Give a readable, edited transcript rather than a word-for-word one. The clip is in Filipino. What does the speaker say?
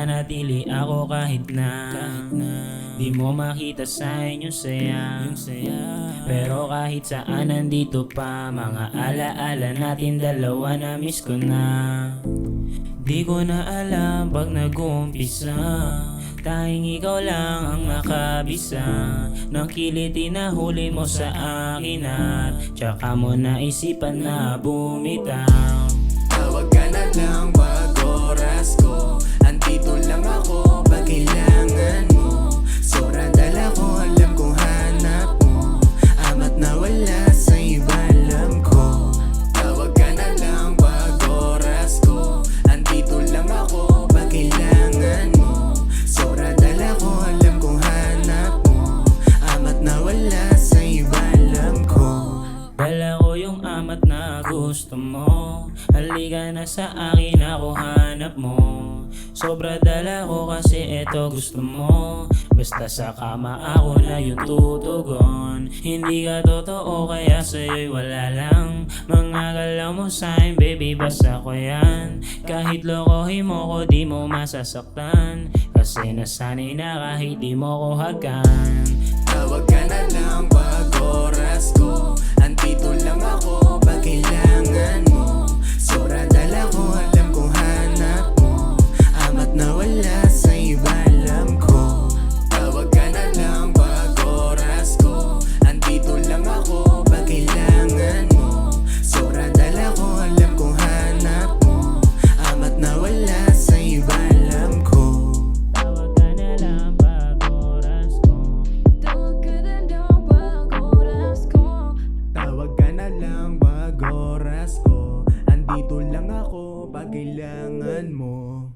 mananatili ako kahit na di mo makita sa inyong saya. Pero kahit saan nandito pa, mga alaala natin dalawa na miss ko na. Di ko na alam pag nag-uumpisa, tanging ikaw lang ang nakabisa ng kiliti na huli mo sa akin at tsaka mo naisipan na bumitaw. Tawag ka na lang pag oras ko, andito lang ako pag kailangan mo. Sobrang dala ko, alam kong hanap mo, amat na wala sa iba alam ko. Tawag ka na lang pag oras ko, andito lang ako pag kailangan mo. Sobrang dala ko, alam kong hanap mo, amat na wala sa iba alam ko. Dala ko yung amat na gusto mo, halika na sa akin ako hanap mo. Sobra dala ko kasi eto gusto mo, basta sa kama ako na yung tutugon. Hindi ka totoo kaya sa'yo'y wala lang, mga galaw mo sa'kin baby basta ko yan. Kahit lokohin mo ko di mo masasaktan, kasi nasanay na kahit di mo ko hagan. Tawag ka na lang pag oras ko, andito lang ako pag kailangan mo. Sobrang dala ko, alam kong hanap mo, amat na wala sa iba alam ko. Tawag ka na lang pag oras ko, andito lang ako pag kailangan mo. Sobrang dala ko, alam kong hanap mo, amat na wala sa iba alam ko. Tawag ka na lang pag oras ko. Tawag ka na lang pag oras ko, andito lang ako pag kailangan mo.